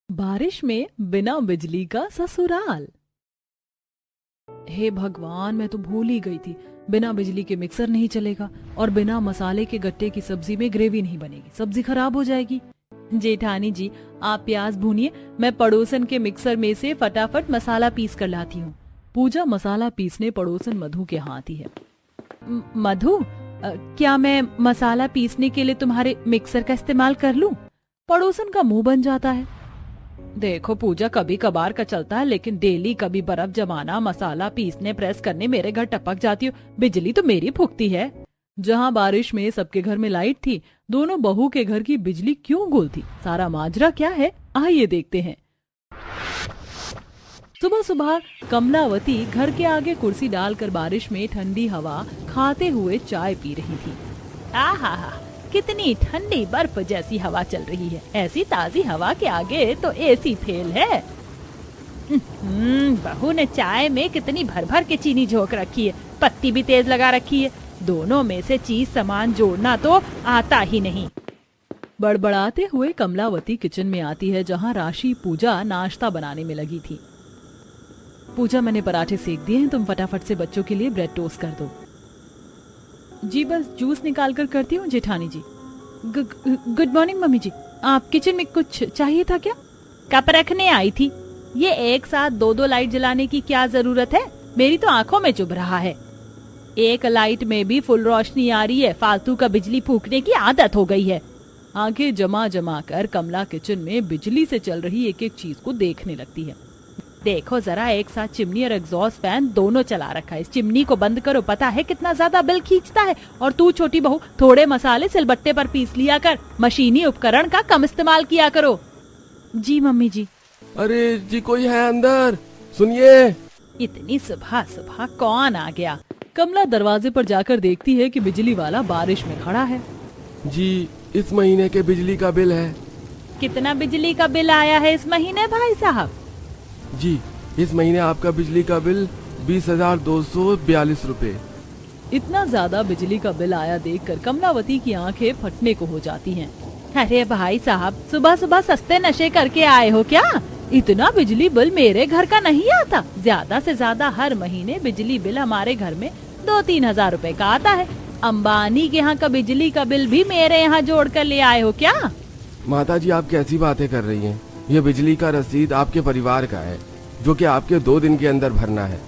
बारिश में बिना बिजली का ससुराल। हे भगवान, मैं तो भूल ही गई थी, बिना बिजली के मिक्सर नहीं चलेगा और बिना मसाले के गट्टे की सब्जी में ग्रेवी नहीं बनेगी, सब्जी खराब हो जाएगी। जेठानी जी, आप प्याज भूनिए, मैं पड़ोसन के मिक्सर में से फटाफट मसाला पीस कर लाती हूँ। पूजा मसाला पीसने पड़ोसन मधु के यहाँ आती है। मधु, क्या मैं मसाला पीसने के लिए तुम्हारे मिक्सर का इस्तेमाल कर लूं? पड़ोसन का मुंह बन जाता है। देखो पूजा, कभी कभार का चलता है, लेकिन डेली कभी बर्फ जमाना, मसाला पीसने, प्रेस करने मेरे घर टपक जाती हो, बिजली तो मेरी फूकती है। जहाँ बारिश में सबके घर में लाइट थी, दोनों बहू के घर की बिजली क्यों गुल थी? सारा माजरा क्या है, आइए देखते हैं। सुबह सुबह कमलावती घर के आगे कुर्सी डालकर बारिश में ठंडी हवा खाते हुए चाय पी रही थी। आहा, कितनी ठंडी बर्फ जैसी हवा चल रही है। ऐसी ताजी हवा के आगे तो एसी फेल है। बहू ने चाय में कितनी भर भर के चीनी झोंक रखी है, पत्ती भी तेज लगा रखी है। दोनों में से चीज सामान जोड़ना तो आता ही नहीं। बड़बड़ाते हुए कमलावती किचन में आती है, जहाँ राशि पूजा नाश्ता बनाने में लगी थी। पूजा, मैंने पराठे सेक दिए हैं, तुम फटाफट से बच्चों के लिए ब्रेड टोस्ट कर दो। जी बस जूस निकाल कर करती हूँ जेठानी जी। गुड मॉर्निंग मम्मी जी, आप किचन में कुछ चाहिए था क्या? कप रखने आई थी। ये एक साथ दो दो लाइट जलाने की क्या जरूरत है? मेरी तो आंखों में चुभ रहा है। एक लाइट में भी फुल रोशनी आ रही है, फालतू का बिजली फूकने की आदत हो गई है। आंखें जमा जमा कर कमला किचन में बिजली से चल रही एक एक चीज को देखने लगती है। देखो जरा, एक साथ चिमनी और एग्जॉस्ट फैन दोनों चला रखा है। इस चिमनी को बंद करो, पता है कितना ज्यादा बिल खींचता है। और तू छोटी बहू, थोड़े मसाले सिलबट्टे पर पीस लिया कर, मशीनी उपकरण का कम इस्तेमाल किया करो। जी मम्मी जी। अरे जी, कोई है अंदर, सुनिए। इतनी सुबह सुबह कौन आ गया? कमला दरवाजे पर जाकर देखती है कि बिजली वाला बारिश में खड़ा है। जी, इस महीने के बिजली का बिल है। कितना बिजली का बिल आया है इस महीने भाई साहब? जी, इस महीने आपका बिजली का बिल 20,242 रुपए। इतना ज्यादा बिजली का बिल आया देखकर कमलावती की आंखें फटने को हो जाती हैं। अरे भाई साहब, सुबह सुबह सस्ते नशे करके आए हो क्या? इतना बिजली बिल मेरे घर का नहीं आता। ज्यादा से ज्यादा हर महीने बिजली बिल हमारे घर में 2-3 हजार रुपए का आता है। अंबानी के यहाँ का बिजली का बिल भी मेरे यहाँ जोड़ कर ले आए हो क्या? माता जी, आप कैसी बातें कर रही हैं? ये बिजली का रसीद आपके परिवार का है, जो कि आपके 2 दिन के अंदर भरना है।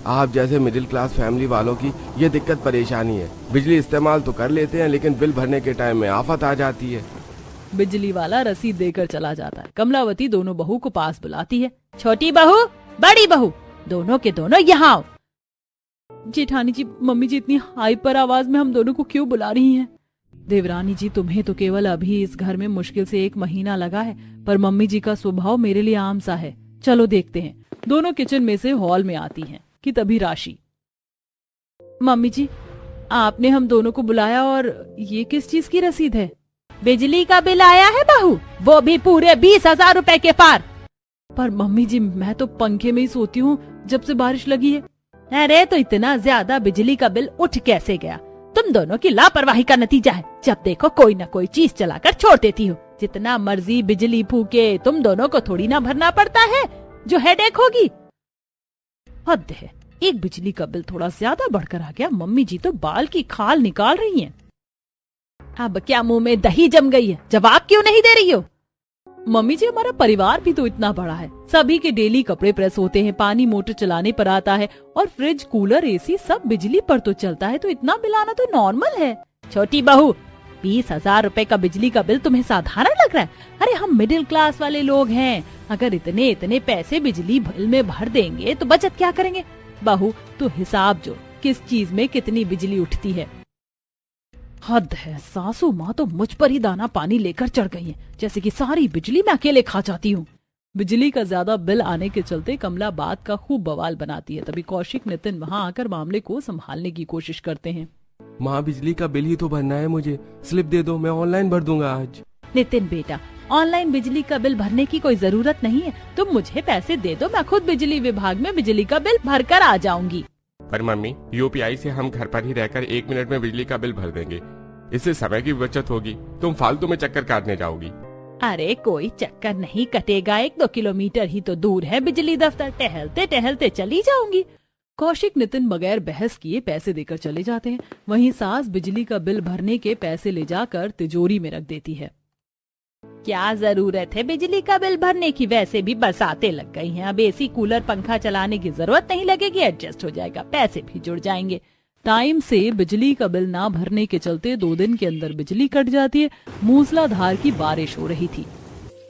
आप जैसे मिडिल क्लास फैमिली वालों की ये दिक्कत परेशानी है। बिजली इस्तेमाल तो कर लेते हैं, लेकिन बिल भरने के टाइम में आफत आ जाती है। बिजली वाला रसीद देकर चला जाता है। कमलावती दोनों बहू को पास बुलाती है। छोटी बहू, बड़ी बहू, दोनों के दोनों यहाँ आओ। जेठानी जी, मम्मी जी इतनी हाइपर आवाज में हम दोनों को क्यों बुला रही हैं? देवरानी जी, तुम्हें तो केवल अभी इस घर में मुश्किल से 1 महीना लगा है, पर मम्मी जी का स्वभाव मेरे लिए आम सा है। चलो देखते हैं। दोनों किचन में से हॉल में आती हैं कि तभी राशि। मम्मी जी, आपने हम दोनों को बुलाया और ये किस चीज की रसीद है? बिजली का बिल आया है बहू, वो भी पूरे 20,000 रुपए के पार। पर मम्मी जी, मैं तो पंखे में ही सोती हूँ जब से बारिश लगी है। अरे तो इतना ज्यादा बिजली का बिल उठ कैसे गया? तुम दोनों की लापरवाही का नतीजा है। जब देखो कोई न कोई चीज चलाकर छोड़ देती हो। जितना मर्जी बिजली फूके, तुम दोनों को थोड़ी ना भरना पड़ता है जो हेडेक होगी। हद है, एक बिजली का बिल थोड़ा ज्यादा बढ़कर आ गया। मम्मी जी तो बाल की खाल निकाल रही हैं। अब क्या मुंह में दही जम गई है? जवाब क्यों नहीं दे रही हो? मम्मी जी, हमारा परिवार भी तो इतना बड़ा है। सभी के डेली कपड़े प्रेस होते हैं, पानी मोटर चलाने पर आता है, और फ्रिज, कूलर, एसी सब बिजली पर तो चलता है, तो इतना बिल आना तो नॉर्मल है। छोटी बहू, 20,000 रुपए का बिजली का बिल तुम्हें साधारण लग रहा है? अरे हम मिडिल क्लास वाले लोग हैं। अगर इतने इतने पैसे बिजली बिल में भर देंगे तो बचत क्या करेंगे? बहू, तू हिसाब जो, किस चीज में कितनी बिजली उठती है। हद है, सासू माँ तो मुझ पर ही दाना पानी लेकर चढ़ गई है, जैसे कि सारी बिजली मैं अकेले खा जाती हूँ। बिजली का ज्यादा बिल आने के चलते कमला बात का खूब बवाल बनाती है। तभी कौशिक, नितिन वहाँ आकर मामले को संभालने की कोशिश करते हैं। माँ, बिजली का बिल ही तो भरना है मुझे, स्लिप दे दो, मैं ऑनलाइन भर दूंगा आज। नितिन बेटा, ऑनलाइन बिजली का बिल भरने की कोई जरूरत नहीं है। तुम मुझे पैसे दे दो, मैं खुद बिजली विभाग में बिजली का बिल भर कर आ जाऊंगी। पर मम्मी, यूपीआई से हम घर पर ही रहकर 1 मिनट में बिजली का बिल भर देंगे। इससे समय की बचत होगी, तुम फालतू में चक्कर काटने जाओगी। अरे कोई चक्कर नहीं कटेगा, 1-2 किलोमीटर ही तो दूर है बिजली दफ्तर, टहलते टहलते चली जाऊंगी। कौशिक नितिन बगैर बहस किए पैसे देकर चले जाते हैं। वहीं सास बिजली का बिल भरने के पैसे ले जाकर तिजोरी में रख देती है। क्या जरूरत है बिजली का बिल भरने की, वैसे भी बरसातें लग गई हैं, अब एसी कूलर पंखा चलाने की जरूरत नहीं लगेगी, एडजस्ट हो जाएगा, पैसे भी जुड़ जाएंगे। टाइम से बिजली का बिल ना भरने के चलते 2 दिन के अंदर बिजली कट जाती है। मूसलाधार की बारिश हो रही थी।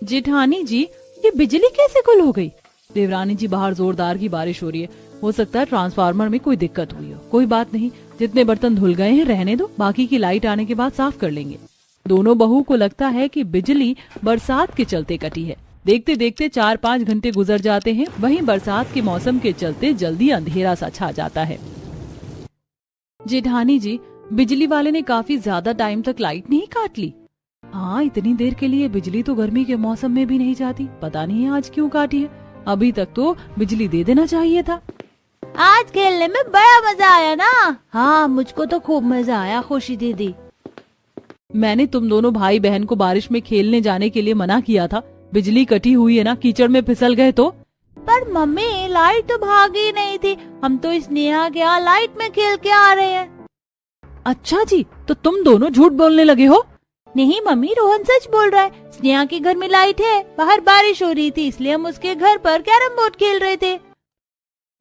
जेठानी जी, ये बिजली कैसे गुल हो गई? देवरानी जी, बाहर जोरदार की बारिश हो रही है, हो सकता है ट्रांसफार्मर में कोई दिक्कत हुई हो। कोई बात नहीं, जितने बर्तन धुल गए हैं रहने दो, बाकी की लाइट आने के बाद साफ कर लेंगे। दोनों बहू को लगता है कि बिजली बरसात के चलते कटी है। देखते देखते 4-5 घंटे गुजर जाते हैं। वहीं बरसात के मौसम के चलते जल्दी अंधेरा सा छा जाता है। जेठानी जी, बिजली वाले ने काफी ज्यादा टाइम तक लाइट नहीं काट ली। हाँ, इतनी देर के लिए बिजली तो गर्मी के मौसम में भी नहीं जाती, पता नहीं आज क्यों काटी है। अभी तक तो बिजली दे देना चाहिए था। आज खेलने में बड़ा मजा आया ना? हाँ, मुझको तो खूब मजा आया खुशी दीदी। मैंने तुम दोनों भाई बहन को बारिश में खेलने जाने के लिए मना किया था। बिजली कटी हुई है ना, कीचड़ में फिसल गए तो। पर मम्मी, लाइट तो भागी नहीं थी, हम तो इस नेहा के यहाँ लाइट में खेल के आ रहे हैं। अच्छा जी, तो तुम दोनों झूठ बोलने लगे हो? नहीं मम्मी, रोहन सच बोल रहा है। स्नेहा के घर में लाइट है, बाहर बारिश हो रही थी, इसलिए हम उसके घर पर कैरम बोर्ड खेल रहे थे।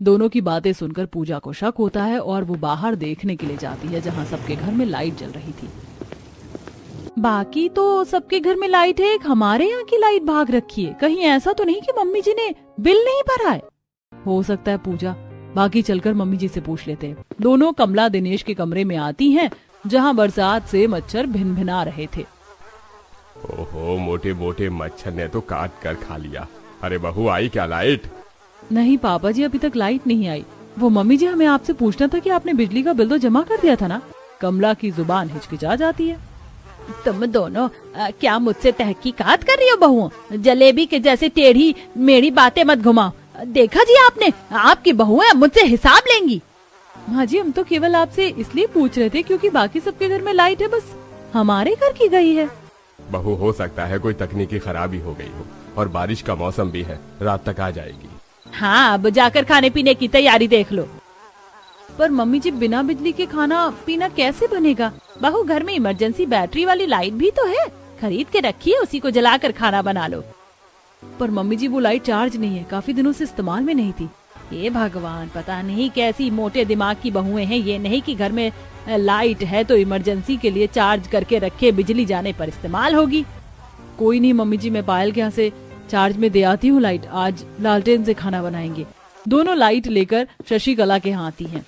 दोनों की बातें सुनकर पूजा को शक होता है और वो बाहर देखने के लिए जाती है जहाँ सबके घर में लाइट जल रही थी। बाकी तो सबके घर में लाइट है, एक हमारे यहाँ की लाइट भाग रखी है। कहीं ऐसा तो नहीं कि मम्मी जी ने बिल नहीं भरा है? हो सकता है पूजा, बाकी चलकर मम्मी जी से पूछ लेते हैं। दोनों कमला दिनेश के कमरे में आती हैं, जहाँ बरसात से मच्छर भिनभिना रहे थे। ओहो, मोटे मोटे मच्छर ने तो काट कर खा लिया। अरे बहू, आई क्या लाइट? नहीं पापा जी, अभी तक लाइट नहीं आई। वो मम्मी जी, हमें आपसे पूछना था कि आपने बिजली का बिल तो जमा कर दिया था ना? कमला की जुबान हिचकिचा जाती है। तुम दोनों क्या मुझसे तहकीकात कर रही हो बहुओं? जलेबी के जैसे टेढ़ी मेरी बातें मत घुमाओ। देखा जी आपने, आपकी बहुएं अब मुझसे हिसाब लेंगी। हाँ जी, हम तो केवल आपसे इसलिए पूछ रहे थे क्योंकि बाकी सबके घर में लाइट है, बस हमारे घर की गई है। बहू, हो सकता है कोई तकनीकी खराबी हो गई हो, और बारिश का मौसम भी है, रात तक आ जाएगी। हाँ, अब जाकर खाने पीने की तैयारी देख लो। पर मम्मी जी, बिना बिजली के खाना पीना कैसे बनेगा? बहू, घर में इमरजेंसी बैटरी वाली लाइट भी तो है, खरीद के रखिए, उसी को जलाकर खाना बना लो। पर मम्मी जी, वो लाइट चार्ज नहीं है, काफी दिनों से इस्तेमाल में नहीं थी। ये भगवान, पता नहीं कैसी मोटे दिमाग की बहुएं हैं। ये नहीं कि घर में लाइट है तो इमरजेंसी के लिए चार्ज करके रखे, बिजली जाने पर इस्तेमाल होगी। कोई नहीं मम्मी जी, मैं पायल के यहाँ से चार्ज में दे आती हूँ लाइट, आज लालटेन से खाना बनाएंगे। दोनों लाइट लेकर शशिकला के यहाँ आती हैं।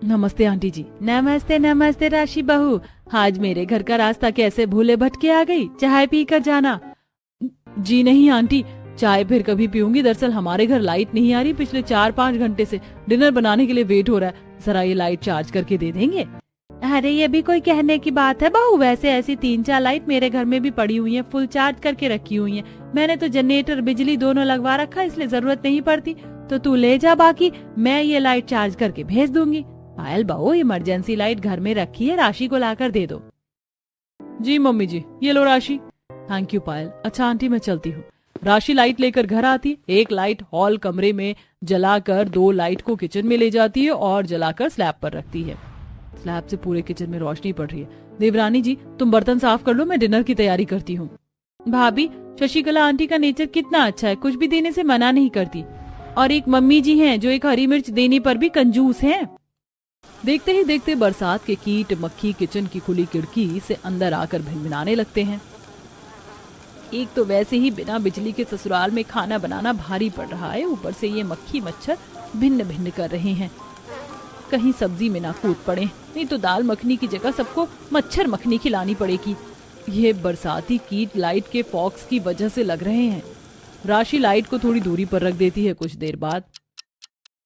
नमस्ते आंटी जी। नमस्ते नमस्ते राशि बहू, आज मेरे घर का रास्ता कैसे भूले भटके आ गई? चाय पी कर जाना। जी नहीं आंटी, चाय फिर कभी पीऊंगी। दरअसल हमारे घर लाइट नहीं आ रही, पिछले 4-5 घंटे से डिनर बनाने के लिए वेट हो रहा है, जरा ये लाइट चार्ज करके दे देंगे? अरे ये भी कोई कहने की बात है बहू, वैसे ऐसी 3-4 लाइट मेरे घर में भी पड़ी हुई है, फुल चार्ज करके रखी हुई है। मैंने तो जनरेटर बिजली दोनों लगवा रखा, इसलिए जरूरत नहीं पड़ती। तो तू ले जा, बाकी मैं ये लाइट चार्ज करके भेज दूंगी। पायल बहू, इमरजेंसी लाइट घर में रखी है, राशि को लाकर दे दो। जी मम्मी जी, ये लो राशि। थैंक यू पायल। अच्छा आंटी, मैं चलती हूँ। राशि लाइट लेकर घर आती, एक लाइट हॉल कमरे में जलाकर 2 लाइट को किचन में ले जाती है और जलाकर स्लैब पर रखती है। स्लैब से पूरे किचन में रोशनी पड़ रही है। देवरानी जी, तुम बर्तन साफ कर लो, मैं डिनर की तैयारी करती हूँ। भाभी, शशिकला आंटी का नेचर कितना अच्छा है, कुछ भी देने से मना नहीं करती। और एक मम्मी जी हैं जो एक हरी मिर्च देने पर भी कंजूस हैं। देखते ही देखते बरसात के कीट मक्खी किचन की खुली खिड़की से अंदर आकर भिनभिनाने लगते हैं। एक तो वैसे ही बिना बिजली के ससुराल में खाना बनाना भारी पड़ रहा है, ऊपर से ये मक्खी मच्छर भिन्न भिन्न कर रहे हैं। कहीं सब्जी में ना कूद पड़े, नहीं तो दाल मखनी की जगह सबको मच्छर मखनी खिलानी पड़ेगी। ये बरसाती कीट लाइट के फॉक्स की वजह से लग रहे हैं। राशि लाइट को थोड़ी दूरी पर रख देती है। कुछ देर बाद,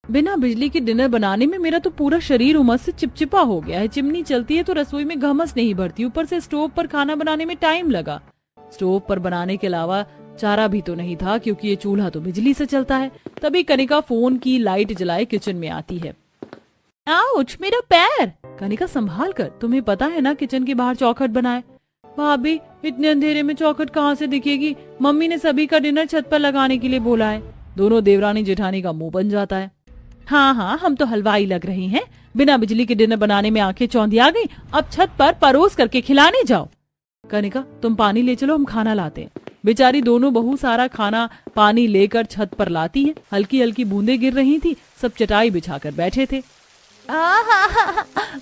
बिना बिजली के डिनर बनाने में मेरा तो पूरा शरीर उमस से चिपचिपा हो गया है। चिमनी चलती है तो रसोई में घमस नहीं भरती, ऊपर से स्टोव पर खाना बनाने में टाइम लगा। स्टोव पर बनाने के अलावा चारा भी तो नहीं था, क्योंकि ये चूल्हा तो बिजली से चलता है। तभी कनिका फोन की लाइट जलाए किचन में आती है। आउच, मेरा पैर। कनिका संभाल कर, तुम्हें पता है ना किचन के बाहर चौखट बनाए। भाभी इतने अंधेरे में चौखट कहाँ से दिखेगी? मम्मी ने सभी का डिनर छत पर लगाने के लिए बोला है। दोनों देवरानी जेठानी का मुंह बन जाता है। हाँ हाँ, हम तो हलवाई लग रही हैं। बिना बिजली के डिनर बनाने में आंखें चौंधिया गई। अब छत पर परोस करके खिलाने जाओ। कनिका, तुम पानी ले चलो, हम खाना लाते हैं। बेचारी दोनों बहू सारा खाना पानी लेकर छत पर लाती हैं। हल्की हल्की बूंदें गिर रही थी। सब चटाई बिछाकर बैठे थे।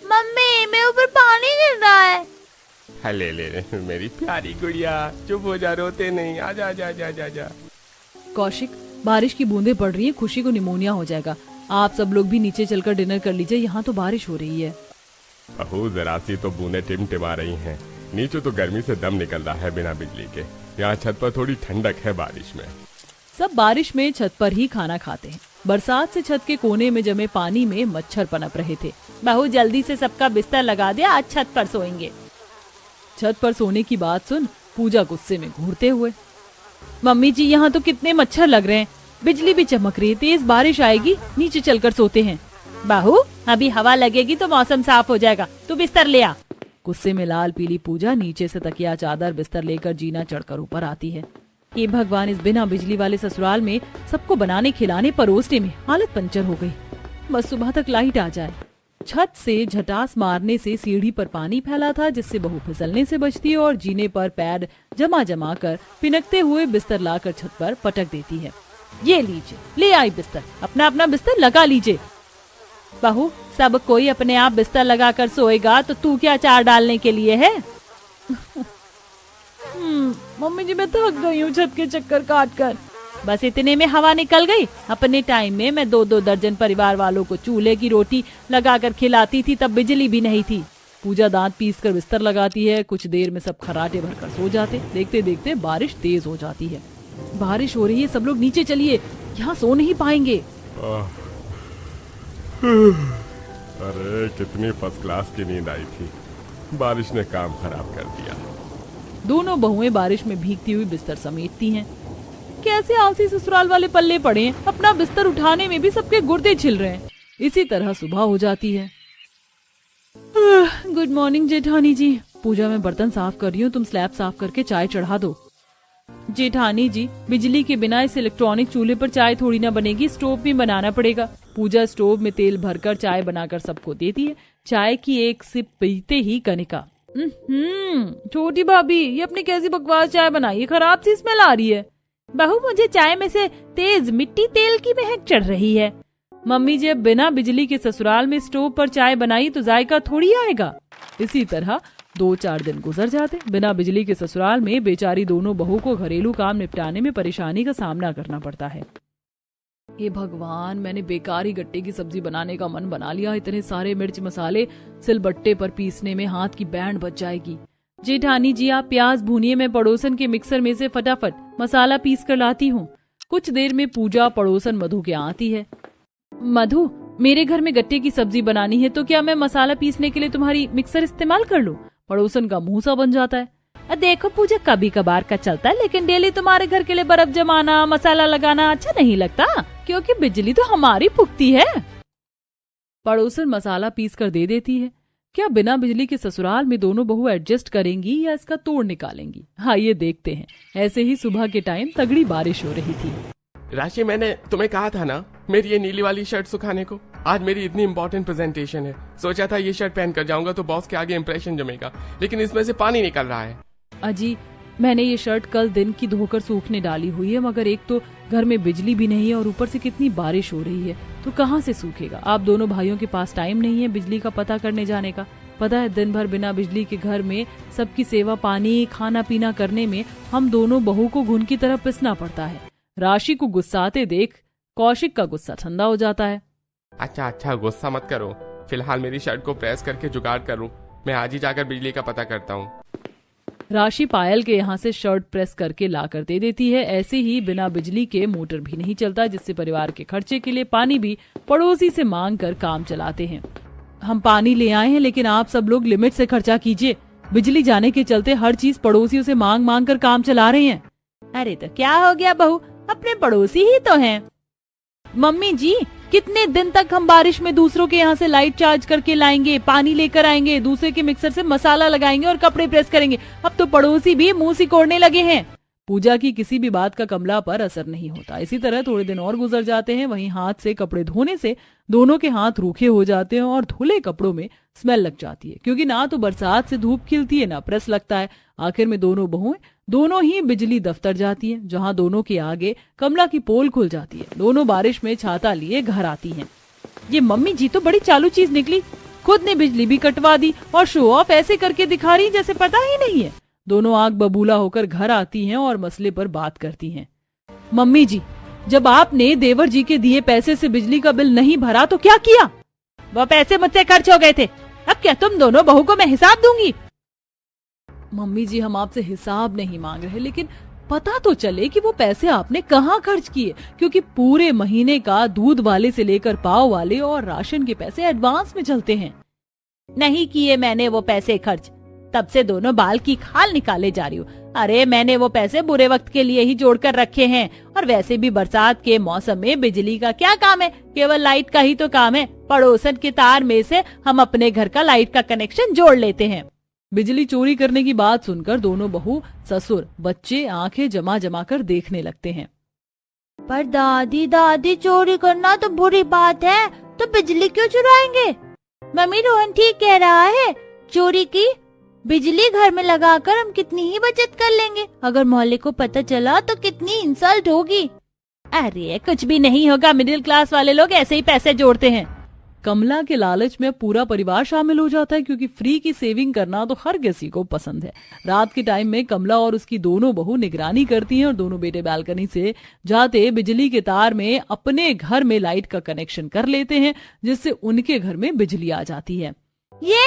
मम्मी, मेरे ऊपर पानी गिर रहा है। ले मेरी प्यारी गुड़िया, चुप हो जा, रोते नहीं, आजा जा जा जा जा। कौशिक, बारिश की बूंदें पड़ रही हैं, खुशी को निमोनिया हो जाएगा। आप सब लोग भी नीचे चलकर डिनर कर लीजिए, यहाँ तो बारिश हो रही है। बहू, जरा सी तो बूंदें टिमटिमा रही हैं। नीचे तो गर्मी से दम निकल रहा है बिना बिजली के। यहाँ छत पर थोड़ी ठंडक है बारिश में। सब बारिश में छत पर ही खाना खाते हैं। बरसात से छत के कोने में जमे पानी में मच्छर पनप रहे थे। बहू, जल्दी से सबका बिस्तर लगा दे, आज छत पर सोएंगे। छत पर सोने की बात सुन पूजा गुस्से में घूरते हुए, मम्मी जी यहाँ तो कितने मच्छर लग रहे हैं, बिजली भी चमक रही है, तेज बारिश आएगी, नीचे चलकर सोते हैं। बहू, अभी हवा लगेगी तो मौसम साफ हो जाएगा, तू बिस्तर ले आ। गुस्से में लाल पीली पूजा नीचे से तकिया चादर बिस्तर लेकर जीना चढ़कर ऊपर आती है। ये भगवान, इस बिना बिजली वाले ससुराल में सबको बनाने खिलाने परोसने में हालत पंचर हो गई। बस सुबह तक लाइट आ जाए। छत से झटास मारने से सीढ़ी पर पानी फैला था, जिससे बहू फिसलने से बचती है और जीने पर पैर जमा जमा कर पिनकते हुए बिस्तर लाकर छत पर पटक देती है। ये लीजिए, ले आई बिस्तर, अपना अपना बिस्तर लगा लीजिए। बहू, सब कोई अपने आप बिस्तर लगाकर सोएगा तो तू क्या चार डालने के लिए है? मम्मी जी, मैं थक गई हूँ छत के चक्कर काट कर। बस इतने में हवा निकल गई। अपने टाइम में मैं 2-2 दर्जन परिवार वालों को चूल्हे की रोटी लगाकर खिलाती थी, तब बिजली भी नहीं थी। पूजा दांत पीस कर बिस्तर लगाती है। कुछ देर में सब खराटे भरकर सो जाते। देखते देखते बारिश तेज हो जाती है। बारिश हो रही है, सब लोग नीचे चलिए, यहाँ सो नहीं पाएंगे। अरे कितनी फर्स्ट क्लास की नींद आई थी, बारिश ने काम खराब कर दिया। दोनों बहुएं बारिश में भीगती हुई बिस्तर समेटती हैं। कैसे आलसी ससुराल वाले पल्ले पड़े हैं, अपना बिस्तर उठाने में भी सबके गुर्दे छिल रहे हैं। इसी तरह सुबह हो जाती है। गुड मॉर्निंग जेठानी जी। पूजा में बर्तन साफ कर रही हूँ, तुम स्लैब साफ करके चाय चढ़ा दो। जेठानी जी, बिजली के बिना इस इलेक्ट्रॉनिक चूल्हे पर चाय थोड़ी ना बनेगी, स्टोव में बनाना पड़ेगा। पूजा स्टोव में तेल भरकर चाय बनाकर सबको देती है। चाय की एक सिप पीते ही कनिका, छोटी भाभी, ये अपनी कैसी बकवास चाय बनाई है, खराब सी स्मेल आ रही है। बहू, मुझे चाय में से तेज मिट्टी तेल की महक चढ़ रही है। मम्मी जी, अब बिना बिजली के ससुराल में स्टोव पर चाय बनाई तो जायका थोड़ी आएगा। इसी तरह 2-4 दिन गुजर जाते। बिना बिजली के ससुराल में बेचारी दोनों बहू को घरेलू काम निपटाने में परेशानी का सामना करना पड़ता है। हे भगवान, मैंने बेकार ही गट्टे की सब्जी बनाने का मन बना लिया। इतने सारे मिर्च मसाले सिलबट्टे पर पीसने में हाथ की बैंड बच जाएगी। जेठानी जी, आप प्याज भूनिए, मैं पड़ोसन के मिक्सर में से फटाफट मसाला पीस कर लाती हूँ। कुछ देर में पूजा पड़ोसन मधु के आती है। मधु, मेरे घर में गट्टे की सब्जी बनानी है, तो क्या मैं मसाला पीसने के लिए तुम्हारी मिक्सर इस्तेमाल कर लूं? पड़ोसन का मुंह सा बन जाता है। देखो पूजा, कभी कभार का चलता है, लेकिन डेली तुम्हारे घर के लिए बर्फ जमाना, मसाला लगाना अच्छा नहीं लगता, क्योंकि बिजली तो हमारी फूकती है। पड़ोसन मसाला पीस कर दे देती है। क्या बिना बिजली के ससुराल में दोनों बहू एडजस्ट करेंगी या इसका तोड़ निकालेंगी? आइए देखते हैं। ऐसे ही सुबह के टाइम तगड़ी बारिश हो रही थी। राशि, मैंने तुम्हें कहा था ना मेरी ये नीली वाली शर्ट सुखाने को। आज मेरी इतनी इंपॉर्टेंट प्रेजेंटेशन है, सोचा था ये शर्ट पहन कर जाऊंगा तो बॉस के आगे इंप्रेशन जमेगा, लेकिन इसमें से पानी निकल रहा है। अजी, मैंने ये शर्ट कल दिन की धोकर सूखने डाली हुई है, मगर एक तो घर में बिजली भी नहीं है और ऊपर से कितनी बारिश हो रही है, तो कहाँ से सूखेगा। आप दोनों भाइयों के पास टाइम नहीं है बिजली का पता करने जाने का। पता है, दिन भर बिना बिजली के घर में सबकी सेवा पानी खाना पीना करने में हम दोनों बहू को घुन की तरह पिसना पड़ता है। राशि को गुस्साते देख कौशिक का गुस्सा ठंडा हो जाता है। अच्छा, गुस्सा मत करो, फिलहाल मेरी शर्ट को प्रेस करके जुगाड़ करूं। मैं आज ही जाकर बिजली का पता करता हूं। राशि पायल के यहाँ से शर्ट प्रेस करके ला कर दे देती है। ऐसे ही बिना बिजली के मोटर भी नहीं चलता, जिससे परिवार के खर्चे के लिए पानी भी पड़ोसी से मांग कर काम चलाते हैं। हम पानी ले आए हैं, लेकिन आप सब लोग लिमिट से खर्चा कीजिए। बिजली जाने के चलते हर चीज पड़ोसियों से मांग मांग कर काम चला रहे हैं। अरे तो क्या हो गया बहू, अपने पड़ोसी ही तो हैं। मम्मी जी, कितने दिन तक हम बारिश में दूसरों के यहाँ से लाइट चार्ज करके लाएंगे, पानी लेकर आएंगे, दूसरे के मिक्सर से मसाला लगाएंगे और कपड़े प्रेस करेंगे। अब तो पड़ोसी भी मुंह सिकोड़ने लगे हैं। पूजा की किसी भी बात का कमला पर असर नहीं होता। इसी तरह थोड़े दिन और गुजर जाते हैं। वहीं हाथ से कपड़े धोने से दोनों के हाथ रूखे हो जाते हैं और धुले कपड़ों में स्मेल लग जाती है, क्योंकि ना तो बरसात से धूप खिलती है ना प्रेस लगता है। आखिर में दोनों बहुएं दोनों ही बिजली दफ्तर जाती हैं, जहां दोनों के आगे कमला की पोल खुल जाती है। दोनों बारिश में छाता लिए घर आती हैं। ये मम्मी जी तो बड़ी चालू चीज निकली, खुद ने बिजली भी कटवा दी और शो ऑफ ऐसे करके दिखा रही जैसे पता ही नहीं है। दोनों आग बबूला होकर घर आती हैं और मसले पर बात करती हैं। मम्मी जी, जब आपने देवर जी के दिए पैसे से बिजली का बिल नहीं भरा तो क्या किया? वो पैसे मुझसे खर्च हो गए थे, अब क्या तुम दोनों बहू को मैं हिसाब दूंगी? मम्मी जी, हम आपसे हिसाब नहीं मांग रहे, लेकिन पता तो चले कि वो पैसे आपने कहाँ खर्च किए, क्योंकि पूरे महीने का दूध वाले से लेकर पाव वाले और राशन के पैसे एडवांस में चलते हैं। नहीं किए मैंने वो पैसे खर्च, तब से दोनों बाल की खाल निकाले जा रही हूँ। अरे मैंने वो पैसे बुरे वक्त के लिए ही जोड़ कर रखे हैं, और वैसे भी बरसात के मौसम में बिजली का क्या काम है, केवल लाइट का ही तो काम है। पड़ोसन के तार में से हम अपने घर का लाइट का कनेक्शन जोड़ लेते हैं। बिजली चोरी करने की बात सुनकर दोनों बहू, ससुर, बच्चे आंखें जमा जमा कर देखने लगते हैं। पर दादी दादी चोरी करना तो बुरी बात है, तो बिजली क्यों चुराएंगे? मम्मी, रोहन ठीक कह रहा है, चोरी की बिजली घर में लगाकर हम कितनी ही बचत कर लेंगे। अगर मोहल्ले को पता चला तो कितनी इंसल्ट होगी। अरे कुछ भी नहीं होगा, मिडिल क्लास वाले लोग ऐसे ही पैसे जोड़ते हैं। कमला के लालच में पूरा परिवार शामिल हो जाता है, क्योंकि फ्री की सेविंग करना तो हर किसी को पसंद है। रात के टाइम में कमला और उसकी दोनों बहू निगरानी करती हैं और दोनों बेटे बालकनी से जाते बिजली के तार में अपने घर में लाइट का कनेक्शन कर लेते हैं, जिससे उनके घर में बिजली आ जाती है। ये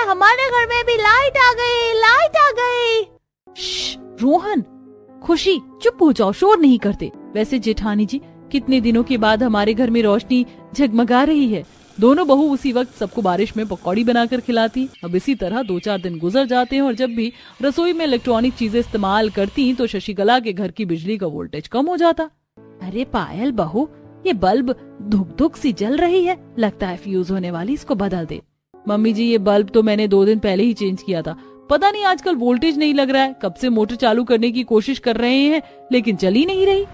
हमारे घर में भी लाइट आ गई, लाइट आ गई। रोहन, खुशी, चुप हो जाओ, शोर नहीं करते। वैसे जेठानी जी, कितने दिनों के बाद हमारे घर में रोशनी झगमगा रही है। दोनों बहू उसी वक्त सबको बारिश में पकौड़ी बनाकर खिलाती। अब इसी तरह 2-4 दिन गुजर जाते हैं और जब भी रसोई में इलेक्ट्रॉनिक चीजें इस्तेमाल करती तो शशिकला के घर की बिजली का वोल्टेज कम हो जाता। अरे पायल बहू, ये बल्ब धुक धुक सी जल रही है, लगता है फ्यूज होने वाली, इसको बदल दे। मम्मी जी, ये बल्ब तो मैंने 2 दिन पहले ही चेंज किया था, पता नहीं आजकल वोल्टेज नहीं लग रहा है। कब से मोटर चालू करने की कोशिश कर रहे हैं लेकिन चल ही नहीं रही।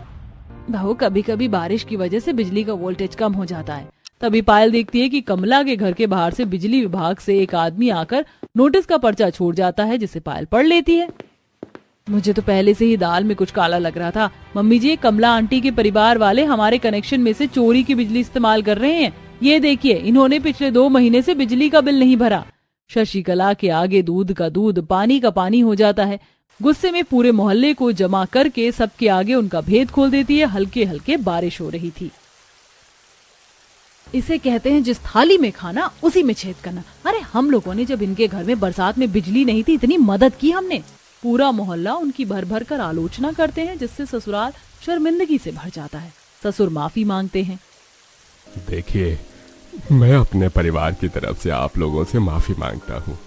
बहू, कभी कभी बारिश की वजह से बिजली का वोल्टेज कम हो जाता है। तभी पायल देखती है कि कमला के घर के बाहर से बिजली विभाग से एक आदमी आकर नोटिस का पर्चा छोड़ जाता है, जिसे पायल पढ़ लेती है। मुझे तो पहले से ही दाल में कुछ काला लग रहा था। मम्मी जी, कमला आंटी के परिवार वाले हमारे कनेक्शन में से चोरी की बिजली इस्तेमाल कर रहे हैं। ये देखिए, इन्होंने पिछले 2 महीने से बिजली का बिल नहीं भरा। शशिकला के आगे दूध का दूध, पानी का पानी हो जाता है। गुस्से में पूरे मोहल्ले को जमा करके सबके आगे उनका भेद खोल देती है। हल्के हल्के बारिश हो रही थी। इसे कहते हैं जिस थाली में खाना उसी में छेद करना। अरे हम लोगों ने जब इनके घर में बरसात में बिजली नहीं थी, इतनी मदद की हमने। पूरा मोहल्ला उनकी भर भर कर आलोचना करते हैं, जिससे ससुराल शर्मिंदगी से भर जाता है। ससुर माफी मांगते हैं। देखिए, मैं अपने परिवार की तरफ से आप लोगों से माफी मांगता हूँ।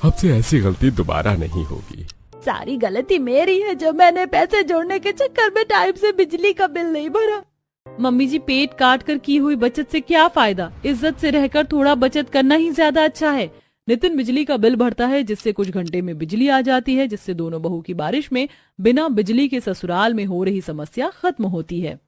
अब से ऐसी गलती दोबारा नहीं होगी। सारी गलती मेरी है, जो मैंने पैसे जोड़ने के चक्कर में टाइम से बिजली का बिल नहीं भरा। मम्मी जी, पेट काट कर की हुई बचत से क्या फायदा? इज्जत से रहकर थोड़ा बचत करना ही ज्यादा अच्छा है। नितिन बिजली का बिल भरता है, जिससे कुछ घंटे में बिजली आ जाती है, जिससे दोनों बहू की बारिश में बिना बिजली के ससुराल में हो रही समस्या खत्म होती है।